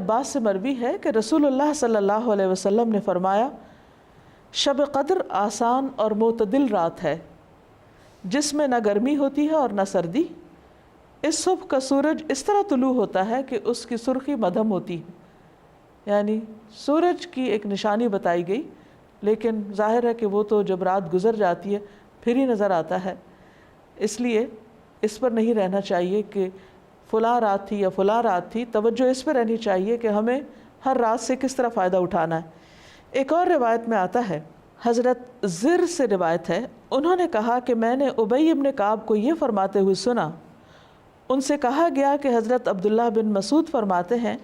عباس سے مروی ہے کہ رسول اللہ صلی اللہ علیہ وسلم نے فرمایا شب قدر آسان اور معتدل رات ہے جس میں نہ گرمی ہوتی ہے اور نہ سردی۔ اس صبح کا سورج اس طرح طلوع ہوتا ہے کہ اس کی سرخی مدھم ہوتی ہے، یعنی سورج کی ایک نشانی بتائی گئی، لیکن ظاہر ہے کہ وہ تو جب رات گزر جاتی ہے پھر ہی نظر آتا ہے، اس لیے اس پر نہیں رہنا چاہیے کہ فلاں رات تھی یا فلاں رات تھی، توجہ اس پہ رہنی چاہیے کہ ہمیں ہر رات سے کس طرح فائدہ اٹھانا ہے۔ ایک اور روایت میں آتا ہے، حضرت زر سے روایت ہے، انہوں نے کہا کہ میں نے ابی بن کعب کو یہ فرماتے ہوئے سنا، ان سے کہا گیا کہ حضرت عبداللہ بن مسعود فرماتے ہیں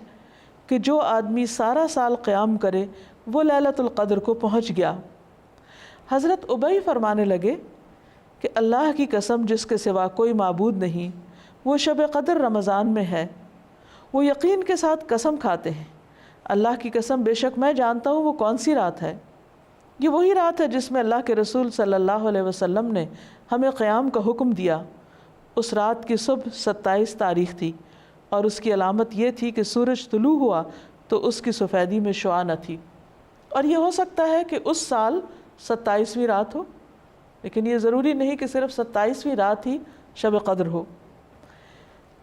کہ جو آدمی سارا سال قیام کرے وہ لیلۃ القدر کو پہنچ گیا۔ حضرت ابی فرمانے لگے کہ اللہ کی قسم جس کے سوا کوئی معبود نہیں، وہ شب قدر رمضان میں ہے۔ وہ یقین کے ساتھ قسم کھاتے ہیں، اللہ کی قسم بے شک میں جانتا ہوں وہ کون سی رات ہے۔ یہ وہی رات ہے جس میں اللہ کے رسول صلی اللہ علیہ وسلم نے ہمیں قیام کا حکم دیا۔ اس رات کی صبح 27 تاریخ تھی اور اس کی علامت یہ تھی کہ سورج طلوع ہوا تو اس کی سفیدی میں شعاع نہ تھی، اور یہ ہو سکتا ہے کہ اس سال 27ویں رات ہو، لیکن یہ ضروری نہیں کہ صرف 27ویں رات ہی شب قدر ہو۔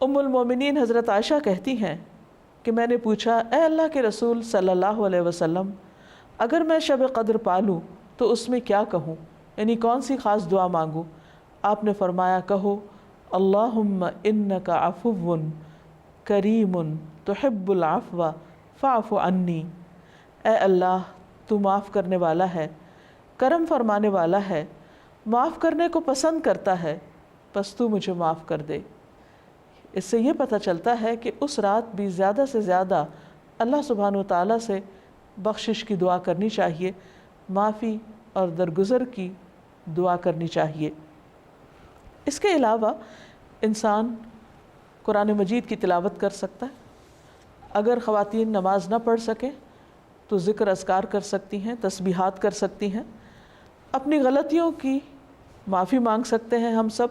ام المومنین حضرت عائشہ کہتی ہیں کہ میں نے پوچھا اے اللہ کے رسول صلی اللہ علیہ وسلم، اگر میں شب قدر پالوں تو اس میں کیا کہوں، یعنی کون سی خاص دعا مانگوں؟ آپ نے فرمایا کہو اللہم انک عفو کریم تحب العفو فاعف عنی، اے اللہ تو معاف کرنے والا ہے، کرم فرمانے والا ہے، معاف کرنے کو پسند کرتا ہے، پس تو مجھے معاف کر دے۔ اس سے یہ پتہ چلتا ہے کہ اس رات بھی زیادہ سے زیادہ اللہ سبحانہ و تعالیٰ سے بخشش کی دعا کرنی چاہیے، معافی اور درگزر کی دعا کرنی چاہیے۔ اس کے علاوہ انسان قرآن مجید کی تلاوت کر سکتا ہے، اگر خواتین نماز نہ پڑھ سکیں تو ذکر اذکار کر سکتی ہیں، تسبیحات کر سکتی ہیں، اپنی غلطیوں کی معافی مانگ سکتے ہیں ہم سب،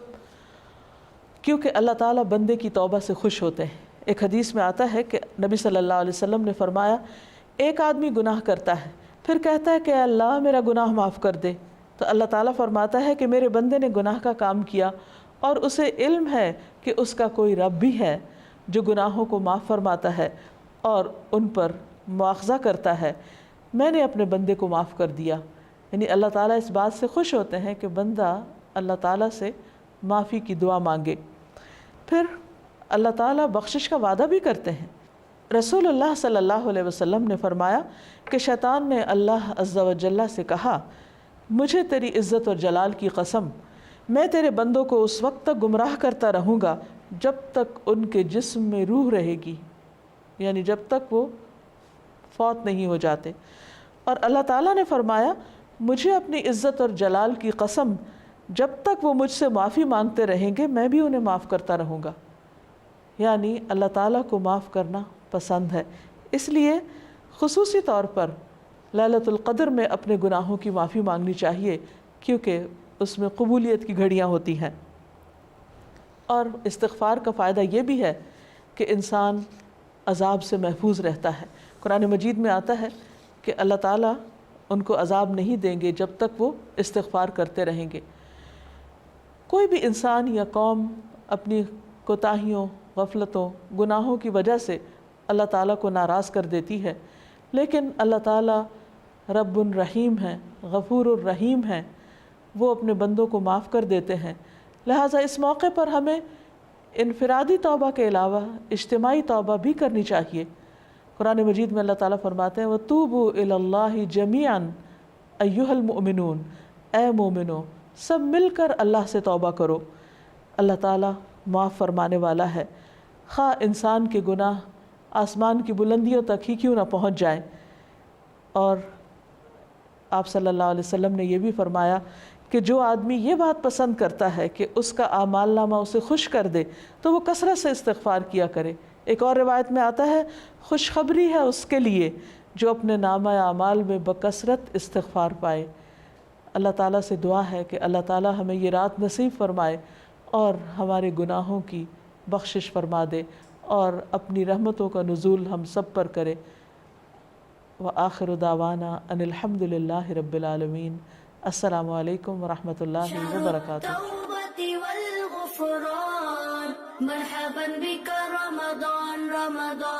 کیونکہ اللہ تعالیٰ بندے کی توبہ سے خوش ہوتے ہیں۔ ایک حدیث میں آتا ہے کہ نبی صلی اللہ علیہ وسلم نے فرمایا ایک آدمی گناہ کرتا ہے پھر کہتا ہے کہ اے اللہ میرا گناہ معاف کر دے، تو اللہ تعالیٰ فرماتا ہے کہ میرے بندے نے گناہ کا کام کیا اور اسے علم ہے کہ اس کا کوئی رب بھی ہے جو گناہوں کو معاف فرماتا ہے اور ان پر مواخذہ کرتا ہے، میں نے اپنے بندے کو معاف کر دیا۔ یعنی اللہ تعالیٰ اس بات سے خوش ہوتے ہیں کہ بندہ اللہ تعالیٰ سے معافی کی دعا مانگے۔ پھر اللہ تعالیٰ بخشش کا وعدہ بھی کرتے ہیں۔ رسول اللہ صلی اللہ علیہ وسلم نے فرمایا کہ شیطان نے اللہ عز و جل سے کہا مجھے تیری عزت اور جلال کی قسم، میں تیرے بندوں کو اس وقت تک گمراہ کرتا رہوں گا جب تک ان کے جسم میں روح رہے گی، یعنی جب تک وہ فوت نہیں ہو جاتے۔ اور اللہ تعالیٰ نے فرمایا مجھے اپنی عزت اور جلال کی قسم، جب تک وہ مجھ سے معافی مانگتے رہیں گے میں بھی انہیں معاف کرتا رہوں گا۔ یعنی اللہ تعالیٰ کو معاف کرنا پسند ہے، اس لیے خصوصی طور پر لیلۃ القدر میں اپنے گناہوں کی معافی مانگنی چاہیے، کیونکہ اس میں قبولیت کی گھڑیاں ہوتی ہیں۔ اور استغفار کا فائدہ یہ بھی ہے کہ انسان عذاب سے محفوظ رہتا ہے۔ قرآن مجید میں آتا ہے کہ اللہ تعالیٰ ان کو عذاب نہیں دیں گے جب تک وہ استغفار کرتے رہیں گے۔ کوئی بھی انسان یا قوم اپنی کوتاہیوں، غفلتوں، گناہوں کی وجہ سے اللہ تعالیٰ کو ناراض کر دیتی ہے، لیکن اللہ تعالیٰ رب الرحیم ہیں، غفور الرحیم ہیں، وہ اپنے بندوں کو معاف کر دیتے ہیں۔ لہٰذا اس موقع پر ہمیں انفرادی توبہ کے علاوہ اجتماعی توبہ بھی کرنی چاہیے۔ قرآن مجید میں اللہ تعالیٰ فرماتے ہیں وَتُوبُوا إِلَى اللَّهِ جَمِيعًا أَيُّهَا الْمُؤْمِنُونَ، اے مومنو سب مل کر اللہ سے توبہ کرو۔ اللہ تعالیٰ معاف فرمانے والا ہے، خواہ انسان کے گناہ آسمان کی بلندیوں تک ہی کیوں نہ پہنچ جائیں۔ اور آپ صلی اللہ علیہ وسلم نے یہ بھی فرمایا کہ جو آدمی یہ بات پسند کرتا ہے کہ اس کا اعمال نامہ اسے خوش کر دے تو وہ کثرت سے استغفار کیا کرے۔ ایک اور روایت میں آتا ہے خوشخبری ہے اس کے لیے جو اپنے نامہ اعمال میں بکثرت استغفار پائے۔ اللہ تعالیٰ سے دعا ہے کہ اللہ تعالیٰ ہمیں یہ رات نصیب فرمائے اور ہمارے گناہوں کی بخشش فرما دے اور اپنی رحمتوں کا نزول ہم سب پر کرے۔ وآخر دعوانا ان الحمد للہ رب العالمین۔ السلام علیکم ورحمۃ اللہ وبرکاتہ۔ مرحبا بك رمضان رمضان